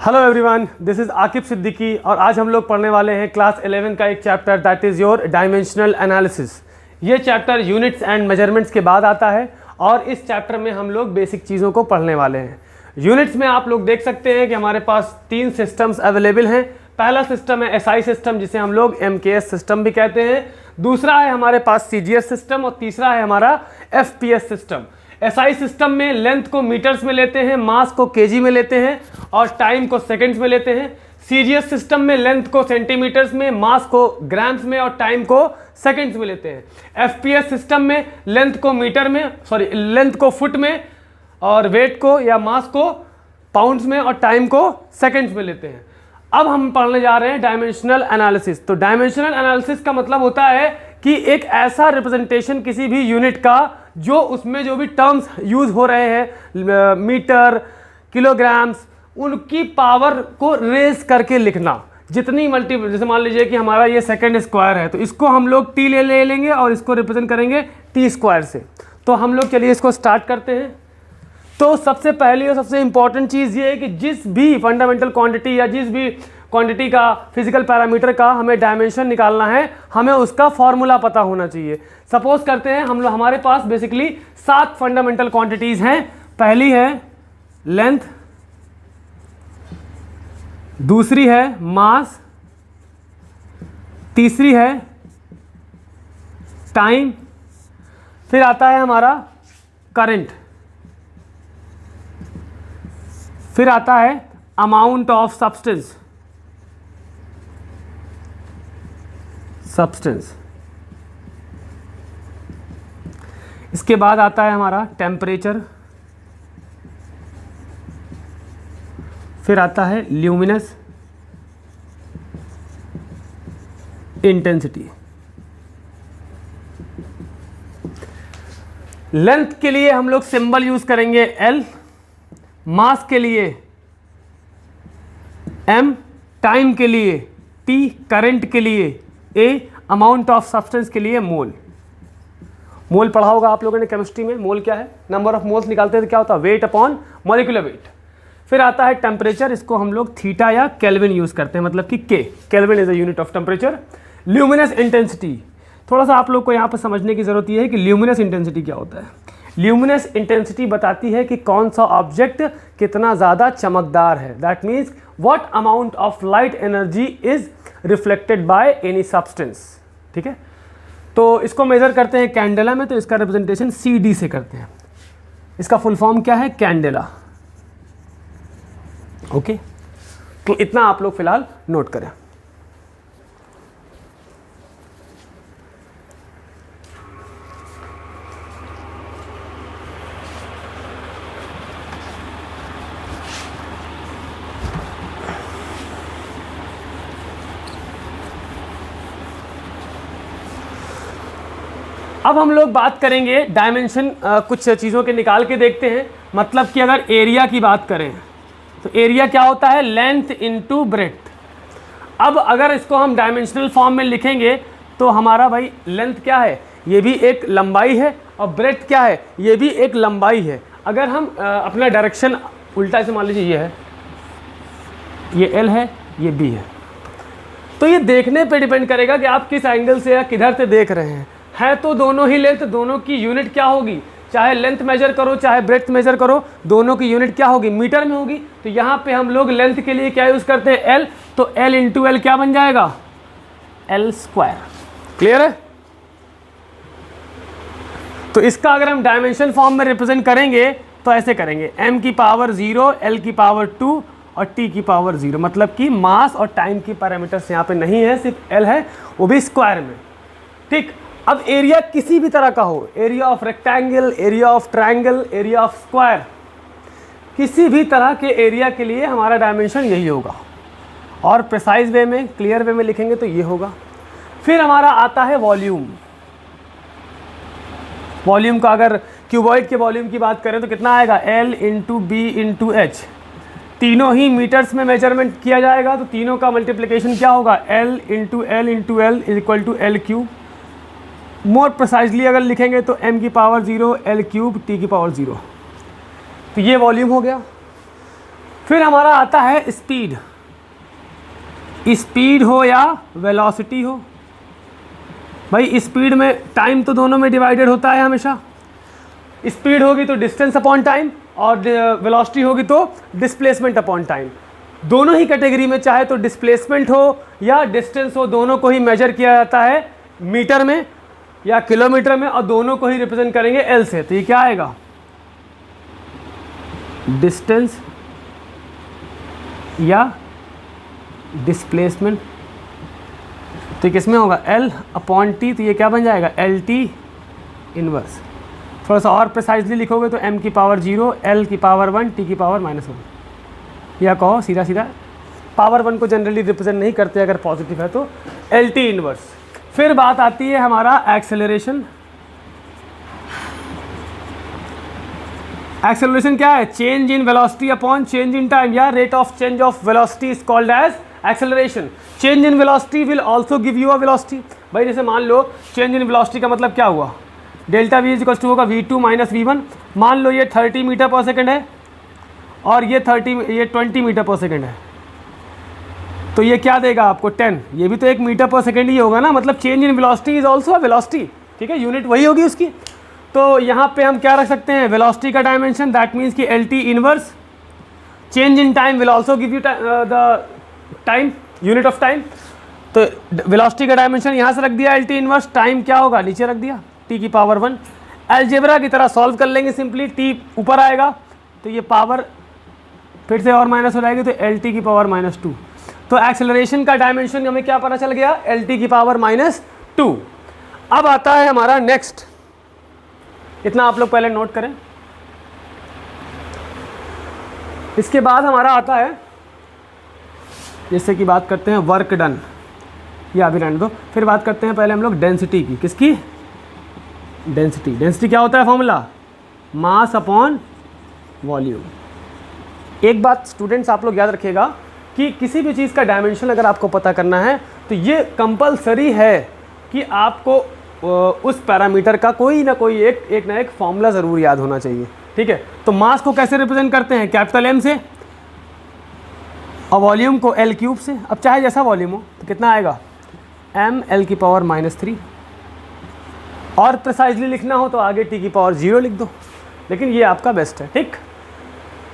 Hello everyone, this is Aqib Siddiqui और आज हम लोग पढ़ने वाले हैं क्लास 11 का एक chapter that is your dimensional analysis. ये चैप्टर यूनिट्स एंड मेजरमेंट्स के बाद आता है और इस चैप्टर में हम लोग बेसिक चीज़ों को पढ़ने वाले हैं। यूनिट्स में आप लोग देख सकते हैं कि हमारे पास 3 सिस्टम्स अवेलेबल हैं। पहला सिस्टम है SI सिस्टम, जिसे हम लोग MKS सिस्टम भी कहते हैं। दूसरा है हमारे पास CGS सिस्टम और तीसरा है हमारा FPS सिस्टम। SI सिस्टम में लेंथ को मीटर्स में लेते हैं, मास को केजी में लेते हैं और टाइम को सेकंड्स में लेते हैं। CGS सिस्टम में लेंथ को सेंटीमीटर्स में, मास को ग्राम्स में और टाइम को सेकंड्स में लेते हैं। FPS सिस्टम में लेंथ को मीटर में, लेंथ को फुट में और वेट को या मास को पाउंड्स में और टाइम को सेकंड्स में लेते हैं। अब हम पढ़ने जा रहे हैं डायमेंशनल एनालिसिस। तो डायमेंशनल एनालिसिस का मतलब होता है कि एक ऐसा रिप्रेजेंटेशन किसी भी यूनिट का जो उसमें जो भी टर्म्स यूज हो रहे हैं, मीटर, किलोग्राम्स, उनकी पावर को रेज करके लिखना। जितनी मल्टीपल, जैसे मान लीजिए कि हमारा ये सेकंड स्क्वायर है तो इसको हम लोग टी ले लेंगे और इसको रिप्रेजेंट करेंगे टी स्क्वायर से। तो हम लोग चलिए इसको स्टार्ट करते हैं। तो सबसे पहली और सबसे इंपॉर्टेंट चीज़ ये है कि जिस भी फंडामेंटल क्वांटिटी या जिस भी क्वांटिटी का फिजिकल पैरामीटर का हमें डायमेंशन निकालना है, हमें उसका फॉर्मूला पता होना चाहिए। सपोज करते हैं हम लोग, हमारे पास बेसिकली 7 फंडामेंटल क्वांटिटीज़ हैं। पहली है लेंथ, दूसरी है मास, तीसरी है टाइम, फिर आता है हमारा करंट, फिर आता है अमाउंट ऑफ सब्सटेंस, इसके बाद आता है हमारा टेम्परेचर, फिर आता है ल्यूमिनस इंटेंसिटी। लेंथ के लिए हम लोग सिंबल यूज करेंगे L, मास के लिए M, टाइम के लिए T, करंट के लिए A, अमाउंट ऑफ सब्सटेंस के लिए मोल। मोल पढ़ा होगा आप लोगों ने केमिस्ट्री में। मोल क्या है? नंबर ऑफ मोल्स निकालते हैं तो क्या होता है? Weight upon molecular weight. फिर आता है टेम्परेचर, इसको हम लोग थीटा या केल्विन यूज करते हैं, मतलब कि K, kelvin is a unit of temperature. Luminous intensity, थोड़ा सा आप लोग को यहाँ पर समझने की जरूरत यह है कि ल्यूमिनस इंटेंसिटी क्या होता है। ल्यूमिनस इंटेंसिटी बताती है कि कौन सा ऑब्जेक्ट कितना ज़्यादा चमकदार है। That means what amount of light energy is reflected by any substance. ठीक है, तो इसको मेजर करते हैं कैंडेला में, तो इसका रिप्रेजेंटेशन CD से करते हैं। इसका फुल फॉर्म क्या है? कैंडेला। ओके, तो इतना आप लोग फिलहाल नोट करें। अब हम लोग बात करेंगे डायमेंशन, कुछ चीज़ों के निकाल के देखते हैं। मतलब कि अगर एरिया की बात करें तो एरिया क्या होता है? Length into breadth. अब अगर इसको हम डायमेंशनल फॉर्म में लिखेंगे तो हमारा भाई लेंथ क्या है? ये भी एक लंबाई है और ब्रेड्थ क्या है? ये भी एक लंबाई है। अगर हम अपना डायरेक्शन उल्टा से मान लीजिए, ये है, ये L है, ये B है, तो ये देखने पे डिपेंड करेगा कि आप किस एंगल से या किधर से देख रहे हैं। है तो दोनों ही लेंथ, दोनों की यूनिट क्या होगी? चाहे लेंथ मेजर करो चाहे ब्रेड्थ मेजर करो, दोनों की यूनिट क्या होगी? मीटर में होगी। तो यहाँ पे हम लोग लेंथ के लिए क्या यूज़ करते हैं? L, तो L इंटू L क्या बन जाएगा? L square. क्लियर है? तो इसका अगर हम डायमेंशन फॉर्म में रिप्रेजेंट करेंगे तो ऐसे करेंगे, m की पावर 0, L की पावर 2 और T की पावर 0। मतलब कि मास और टाइम की पैरामीटर्स यहाँ पे नहीं है, सिर्फ L है, वो भी स्क्वायर में। ठीक, अब एरिया किसी भी तरह का हो, area of rectangle, area of triangle, area of square, किसी भी तरह के एरिया के लिए हमारा डायमेंशन यही होगा। और प्रिसाइज वे में, क्लियर वे में लिखेंगे तो ये होगा। फिर हमारा आता है वॉल्यूम। वॉल्यूम का अगर क्यूबॉइड के वॉल्यूम की बात करें तो कितना आएगा? L into B into H। तीनों ही मीटर्स में मेजरमेंट किया जाएगा तो तीनों का मल्टीप्लिकेशन क्या होगा? L into L into L is equal to L cube. More precisely अगर लिखेंगे तो m की पावर 0 L क्यूब T की पावर 0। तो ये वॉल्यूम हो गया। फिर हमारा आता है स्पीड, स्पीड हो या वेलोसिटी हो। भाई स्पीड में टाइम तो दोनों में डिवाइडेड होता है हमेशा। स्पीड होगी तो डिस्टेंस अपॉन टाइम और वेलोसिटी होगी तो डिस्प्लेसमेंट अपॉन टाइम। दोनों ही कैटेगरी में चाहे तो डिस्प्लेसमेंट हो या डिस्टेंस हो, दोनों को ही मेजर किया जाता है मीटर में या किलोमीटर में, और दोनों को ही रिप्रेजेंट करेंगे एल से। तो ये क्या आएगा, डिस्टेंस या डिस्प्लेसमेंट। तो किसमें होगा, एल अपॉन टी। तो ये क्या बन जाएगा, एल टी इनवर्स। थोड़ा सा और प्रिसाइजली लिखोगे तो m की पावर 0, l की पावर 1, t की पावर -1, या कहो सीधा सीधा पावर 1 को जनरली रिप्रेजेंट नहीं करते अगर पॉजिटिव है तो एल टी इनवर्स। फिर बात आती है हमारा एक्सेलरेशन। एक्सेलरेशन क्या है, change in velocity upon change in time, या rate of change of velocity is called as acceleration. Change in velocity will also give you a velocity. भाई जैसे मान लो चेंज इन वेलोसिटी का मतलब क्या हुआ, डेल्टा वी इक्वल टू होगा v2 minus v1। मान लो ये 30 मीटर पर सेकंड है और ये 20 मीटर पर सेकंड है, तो ये क्या देगा आपको 10। ये भी तो 1 मीटर पर सेकंड ही होगा ना, मतलब change in velocity is also a velocity, ठीक है, यूनिट वही होगी उसकी। तो यहाँ पे हम क्या रख सकते हैं, वेलोसिटी का डायमेंशन, दैट मीन्स कि L T inverse. Change in time will also give you the time, unit of time. तो वेलोसिटी का डायमेंशन यहाँ से रख दिया एल टी इनवर्स, टाइम क्या होगा नीचे रख दिया t की पावर 1। अलजेब्रा की तरह सॉल्व कर लेंगे सिंपली, t ऊपर आएगा तो ये पावर फिर से और माइनस हो जाएगी, तो एल टी की पावर -2। तो एक्सेलरेशन का डायमेंशन हमें क्या पता चल गया, एल टी की पावर -2। अब आता है हमारा नेक्स्ट, इतना आप लोग पहले नोट करें। इसके बाद हमारा आता है, जैसे कि बात करते हैं वर्क डन, या अभी रहने दो, फिर बात करते हैं पहले हम लोग डेंसिटी की। किसकी, डेंसिटी। डेंसिटी क्या होता है फॉर्मूला, मास अपॉन वॉल्यूम। एक बात स्टूडेंट्स आप लोग याद रखिएगा कि किसी भी चीज़ का डायमेंशन अगर आपको पता करना है तो ये कंपलसरी है कि आपको उस पैरामीटर का कोई ना कोई एक फॉर्मूला ज़रूर याद होना चाहिए, ठीक है। तो मास को कैसे रिप्रेजेंट करते हैं, कैपिटल M से, और वॉल्यूम को L³ से। अब चाहे जैसा वॉल्यूम हो तो कितना आएगा, m L की पावर -3, और प्रिसाइजली लिखना हो तो आगे t की पावर 0 लिख दो, लेकिन ये आपका बेस्ट है, ठीक।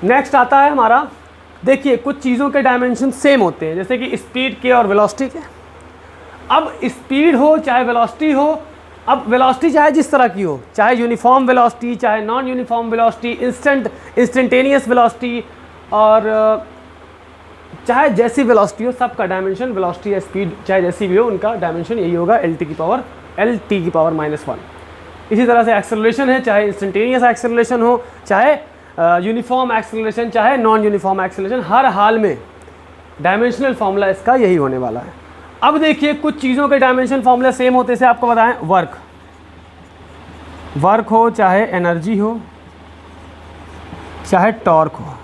नेक्स्ट आता है हमारा, देखिए कुछ चीज़ों के डायमेंशन सेम होते हैं, जैसे कि स्पीड के और वेलोसिटी के। अब स्पीड हो चाहे वेलोसिटी हो, अब वेलोसिटी चाहे जिस तरह की हो, चाहे यूनिफॉर्म वेलोसिटी, चाहे non uniform velocity, instantaneous velocity, और चाहे जैसी वेलोसिटी हो, सबका डायमेंशन, वेलोसिटी या स्पीड चाहे जैसी भी हो, उनका डायमेंशन यही होगा, एल टी की पावर -1। इसी तरह से एक्सेलरेशन है, चाहे इंस्टेंटेनियस एक्सेलरेशन हो, चाहे यूनिफॉर्म एक्सेलरेशन, चाहे नॉन यूनिफॉर्म एक्सेलरेशन, हर हाल में डायमेंशनल फार्मूला इसका यही होने वाला है। अब देखिए कुछ चीज़ों के डायमेंशन फार्मूला सेम होते से आपको बताएं, वर्क हो, चाहे एनर्जी हो, चाहे टॉर्क हो।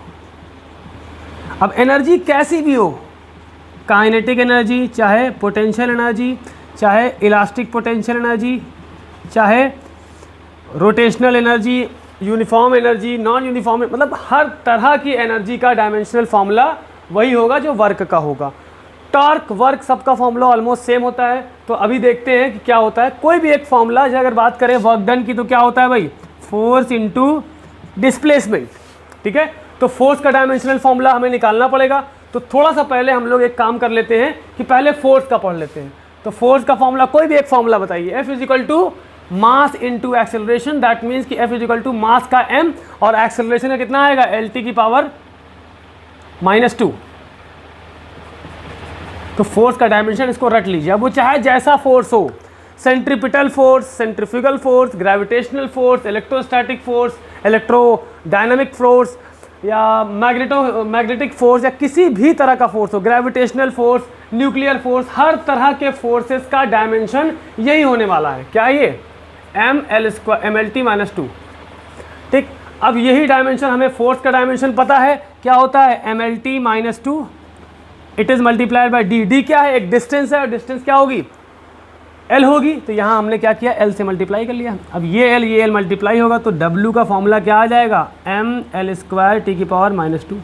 अब एनर्जी कैसी भी हो, काइनेटिक एनर्जी, चाहे पोटेंशियल एनर्जी, चाहे इलास्टिक पोटेंशियल एनर्जी, चाहे rotational energy, uniform energy, non uniform, मतलब हर तरह की एनर्जी का डायमेंशनल फार्मूला वही होगा जो वर्क का होगा। टॉर्क, वर्क, सबका फार्मूला ऑलमोस्ट सेम होता है। तो अभी देखते हैं कि क्या होता है, कोई भी एक फार्मूला, अगर बात करें वर्क डन की, तो क्या होता है भाई, फोर्स इनटू डिस्प्लेसमेंट, ठीक है। तो फोर्स का डायमेंशनल फार्मूला हमें निकालना पड़ेगा। तो थोड़ा सा पहले हम लोग एक काम कर लेते हैं कि पहले फोर्स का पढ़ लेते हैं। तो फोर्स का फार्मूला, कोई भी एक फार्मूला बताइए, F is equal to mass into acceleration, that means कि F is equal to mass का m और एक्सेलरेशन का कितना आएगा, एल टी की पावर -2। तो फोर्स का डायमेंशन इसको रट लीजिए। अब वो चाहे जैसा फोर्स हो, centripetal force, centrifugal force, gravitational force, electrostatic force, electrodynamic force, या मैग्नेटिक फोर्स, या किसी भी तरह का फोर्स हो, ग्रेविटेशनल फोर्स, न्यूक्लियर फोर्स, हर तरह के फोर्सेस का डायमेंशन यही होने वाला है। क्या ये, mlt -2, ठीक। अब यही डायमेंशन, हमें फोर्स का डायमेंशन पता है, क्या होता है, mlt -2, it is multiplied by D. D क्या है, एक डिस्टेंस है, और डिस्टेंस क्या होगी, एल होगी। तो यहाँ हमने क्या किया, एल से मल्टीप्लाई कर लिया। अब ये एल मल्टीप्लाई होगा तो W का फॉर्मूला क्या आ जाएगा, ml² t की पावर -2।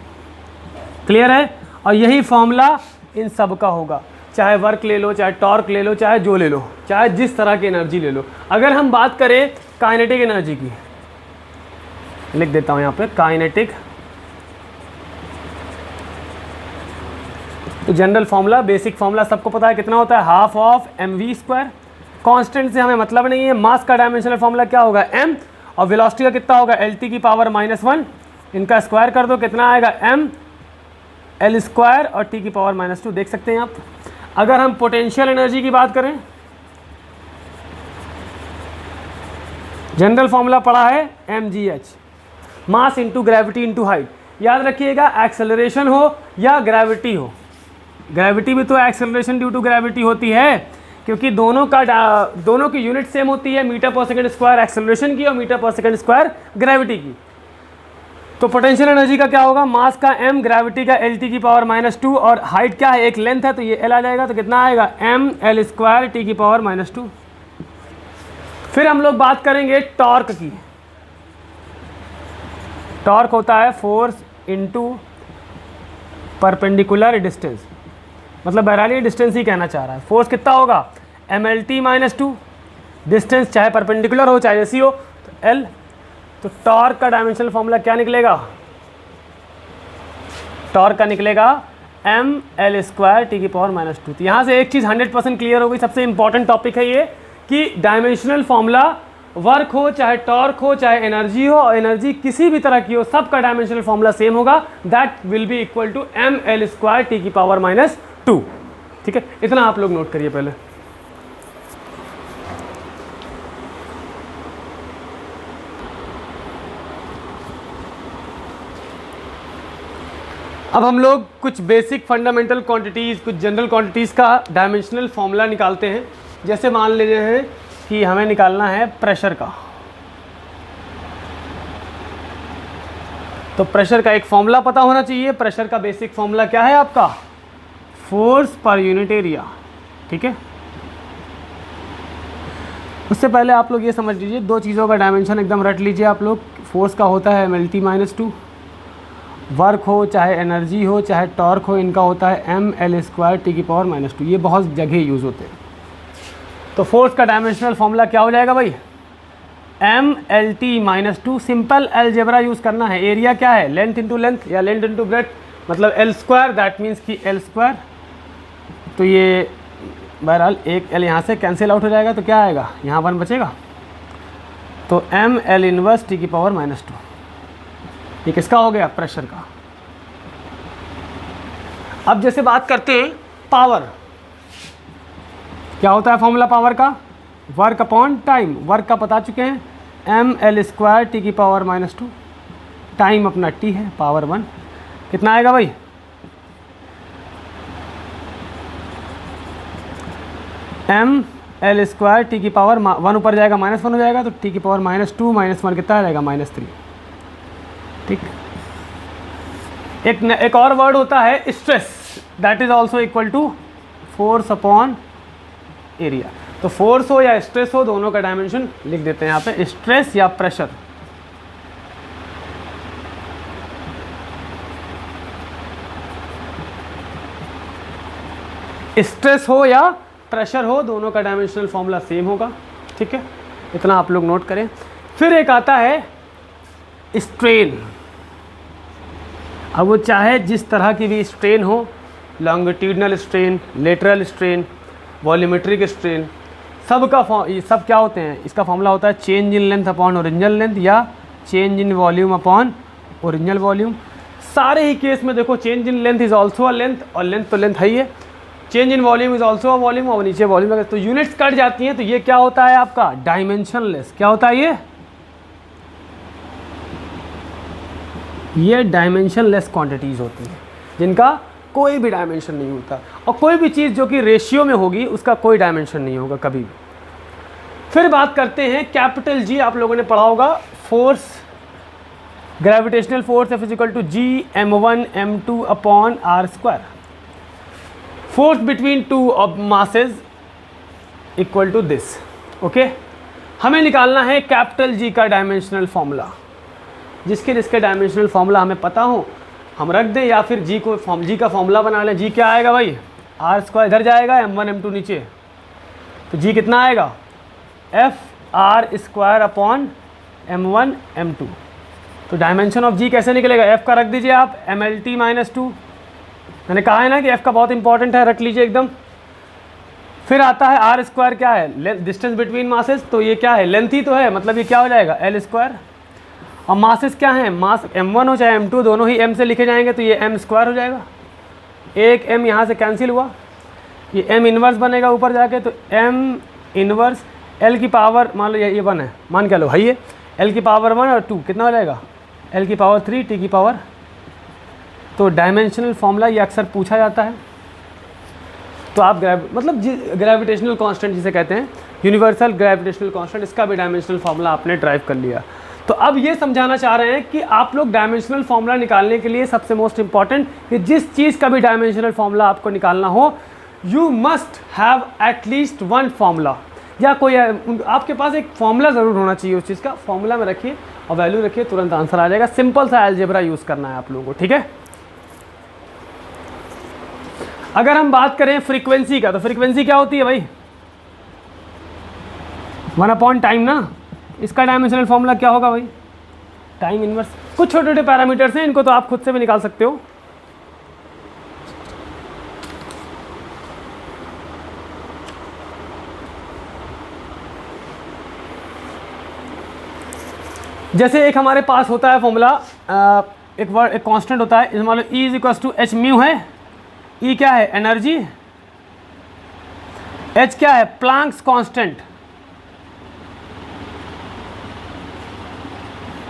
क्लियर है? और यही फॉर्मूला इन सब का होगा, चाहे वर्क ले लो, चाहे टॉर्क ले लो, चाहे जो ले लो, चाहे जिस तरह की एनर्जी ले लो। अगर हम बात करें काइनेटिक एनर्जी की, लिख देता हूँ यहाँ पे काइनेटिक, तो जनरल फॉर्मूला, बेसिक फॉर्मूला सबको पता है कितना होता है, हाफ ऑफ mv²। कांस्टेंट से हमें मतलब नहीं है, मास का डायमेंशनल फॉर्मूला क्या होगा m, और वेलोसिटी का कितना होगा lt की पावर -1, इनका स्क्वायर कर दो कितना आएगा m l² और t की पावर -2। देख सकते हैं आप। अगर हम पोटेंशियल एनर्जी की बात करें, जनरल फॉर्मूला पढ़ा है mgh, mass into gravity into height. याद रखिएगा, एक्सेलरेशन हो या ग्रेविटी हो, ग्रेविटी भी तो एक्सेलरेशन ड्यू टू ग्रेविटी होती है, क्योंकि दोनों की यूनिट सेम होती है, मीटर पर सेकंड स्क्वायर एक्सेलरेशन की और मीटर पर सेकंड स्क्वायर ग्रेविटी की। तो पोटेंशियल एनर्जी का क्या होगा, मास का m, ग्रेविटी का lt की पावर -2, और हाइट क्या है, एक लेंथ है तो ये l आ जाएगा, तो कितना आएगा m l² t की पावर -2। फिर हम लोग बात करेंगे टॉर्क की। टॉर्क होता है फोर्स इनटू परपेंडिकुलर डिस्टेंस, मतलब बहरहाल ये डिस्टेंस ही कहना चाह रहा है। फोर्स कितना होगा mlt -2, डिस्टेंस चाहे परपेंडिकुलर हो चाहे ऐसी हो तो l। तो टॉर्क का डायमेंशनल फॉर्मूला क्या निकलेगा, टॉर्क का निकलेगा m l² t की पावर -2। तो यहाँ से एक चीज़ 100% क्लियर हो गई, सबसे इंपॉर्टेंट टॉपिक है ये कि डायमेंशनल फॉर्मूला वर्क हो चाहे टॉर्क हो चाहे एनर्जी हो, और एनर्जी किसी भी तरह की हो, सबका डायमेंशनल फॉर्मूला सेम होगा, that will be equal to m l² t की पावर -2। ठीक है, इतना आप लोग नोट करिए पहले। अब हम लोग कुछ बेसिक फंडामेंटल क्वांटिटीज़, कुछ जनरल क्वांटिटीज़ का डायमेंशनल फॉर्मूला निकालते हैं। जैसे मान लीजिए हैं कि हमें निकालना है प्रेशर का, तो प्रेशर का एक फॉर्मूला पता होना चाहिए। प्रेशर का बेसिक फॉर्मूला क्या है आपका, फोर्स पर यूनिट एरिया। ठीक है, उससे पहले आप लोग ये समझ लीजिए, दो चीज़ों का डायमेंशन एकदम रट लीजिए आप लोग। फोर्स का होता है mlt -2, वर्क हो चाहे एनर्जी हो चाहे टॉर्क हो, इनका होता है m l² t की पावर -2। ये बहुत जगह यूज़ होते हैं। तो फोर्स का डायमेंशनल फॉर्मूला क्या हो जाएगा भाई, m lt -2। Simple algebra use करना है। एरिया क्या है, लेंथ इंटू लेंथ या लेंथ इंटू ब्रेथ, मतलब l², दैट मीन्स कि l²। तो ये बहरहाल एक l यहाँ से कैंसिल आउट हो जाएगा, तो क्या आएगा, यहाँ 1 बचेगा, तो m l−1 t की पावर -2। ये किसका हो गया, प्रेशर का। अब जैसे बात करते हैं पावर, क्या होता है फॉर्मूला पावर का, वर्क अपॉन टाइम। वर्क का बता चुके हैं, m l² t की पावर -2, टाइम अपना t है, पावर 1। कितना आएगा भाई, m l² t की पावर 1 ऊपर जाएगा -1 हो जाएगा, तो t की पावर -2 -1 कितना आ जाएगा, -3। ठीक, एक और वर्ड होता है stress, that is also equal to force upon area. तो फोर्स हो या स्ट्रेस हो, दोनों का डायमेंशन लिख देते हैं यहाँ पे, स्ट्रेस या प्रेशर। स्ट्रेस हो या प्रेशर हो, दोनों का डायमेंशनल फॉर्मूला सेम होगा। ठीक है, इतना आप लोग नोट करें। फिर एक आता है स्ट्रेन। अब वो चाहे जिस तरह की भी स्ट्रेन हो, longitudinal strain, lateral strain, volumetric strain, ये सब क्या होते हैं, इसका फॉर्मूला होता है change in length upon original length या change in volume upon original volume. सारे ही केस में देखो, change in length is also a length, और लेंथ तो लेंथ है ही है। Change in volume is also a volume, और नीचे वॉल्यूम अगर तो यूनिट्स कट जाती हैं, तो ये क्या होता है आपका, डायमेंशनलेस। क्या होता है ये डायमेंशनलेस क्वांटिटीज़ होती हैं, जिनका कोई भी डायमेंशन नहीं होता। और कोई भी चीज़ जो कि रेशियो में होगी, उसका कोई डायमेंशन नहीं होगा कभी भी। फिर बात करते हैं कैपिटल जी। आप लोगों ने पढ़ा होगा, force, gravitational force is equal to g m1 m2 upon r²। Force between two of masses equal to this. Okay, हमें निकालना है कैपिटल जी का डायमेंशनल फॉर्मूला। जिसके डायमेंशनल फॉर्मूला हमें पता हो, हम रख दें या फिर जी का फॉर्मूला बना लें। जी क्या आएगा भाई, आर स्क्वायर इधर जाएगा, m1 m2 नीचे, तो जी कितना आएगा, F R square upon m1 m2। तो डायमेंशन ऑफ जी कैसे निकलेगा, एफ का रख दीजिए आप mlt माइनस 2, मैंने कहा है ना कि एफ का बहुत इंपॉर्टेंट है, रख लीजिए एकदम। फिर आता है आर स्क्वायर, क्या है, डिस्टेंस बिटवीन मासेस, तो ये क्या है, लेंथ ही तो है, मतलब ये क्या हो जाएगा एल स्क्वायर। और मासेस क्या है, मास m1 हो चाहे m2 दोनों ही m से लिखे जाएंगे, तो ये m स्क्वायर हो जाएगा, एक m यहाँ से कैंसिल हुआ, ये m इन्वर्स बनेगा ऊपर जाके, तो m इन्वर्स l की पावर, मान लो ये 1 है, मान क्या लो भाई, ये l की पावर 1 और 2 कितना हो जाएगा, l की पावर 3 t की पावर। तो डायमेंशनल फॉर्मूला ये अक्सर पूछा जाता है। तो आप मतलब ग्रेविटेशनल कांस्टेंट जिसे कहते हैं, यूनिवर्सल ग्रेविटेशनल कांस्टेंट, इसका भी डायमेंशनल फार्मूला आपने ड्राइव कर लिया। तो अब ये समझाना चाह रहे हैं कि आप लोग डायमेंशनल फार्मूला निकालने के लिए सबसे मोस्ट इंपॉर्टेंट कि जिस चीज़ का भी डायमेंशनल फार्मूला आपको निकालना हो, you must have at least one formula, या कोई आपके पास एक फार्मूला ज़रूर होना चाहिए उस चीज़ का। फार्मूला में रखिए और वैल्यू रखिए, तुरंत आंसर आ जाएगा। सिंपल सा अलजेब्रा यूज़ करना है आप लोगों को, ठीक है। अगर हम बात करें फ्रीक्वेंसी का, तो फ्रीक्वेंसी क्या होती है भाई, 1/टाइम ना। इसका डायमेंशनल फॉर्मूला क्या होगा भाई, टाइम इनवर्स। कुछ छोटे छोटे पैरामीटर्स हैं, इनको तो आप खुद से भी निकाल सकते हो। जैसे एक हमारे पास होता है फॉर्मूला, एक कांस्टेंट होता है, मान लो E = h म्यू है। E क्या है, एनर्जी, H क्या है, प्लैंक्स कांस्टेंट,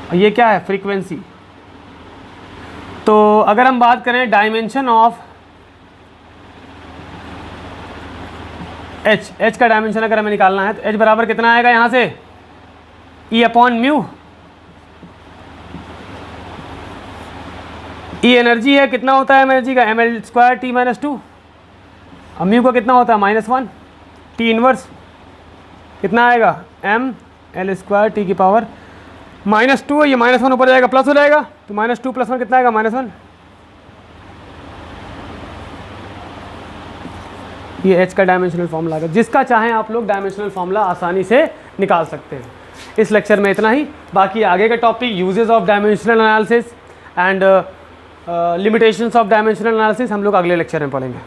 और ये क्या है, फ्रीक्वेंसी। तो अगर हम बात करें डायमेंशन ऑफ H का डायमेंशन अगर हमें निकालना है, तो H बराबर कितना आएगा यहाँ से, E/μ। E एनर्जी है, कितना होता है एनर्जी का, ml² t - 2, और म्यू का कितना होता है -1, T इनवर्स कितना आएगा, ml² t की पावर -2 है, ये -1 ऊपर जाएगा प्लस हो जाएगा, तो -2 + 1 कितना आएगा, -1। ये H का डायमेंशनल फॉर्मूला है, जिसका चाहें आप लोग डायमेंशनल फॉर्मूला आसानी से निकाल सकते हैं। इस लेक्चर में इतना ही, बाकी आगे का topic uses of dimensional analysis and limitations of dimensional analysis हम लोग अगले लेक्चर में पढ़ेंगे।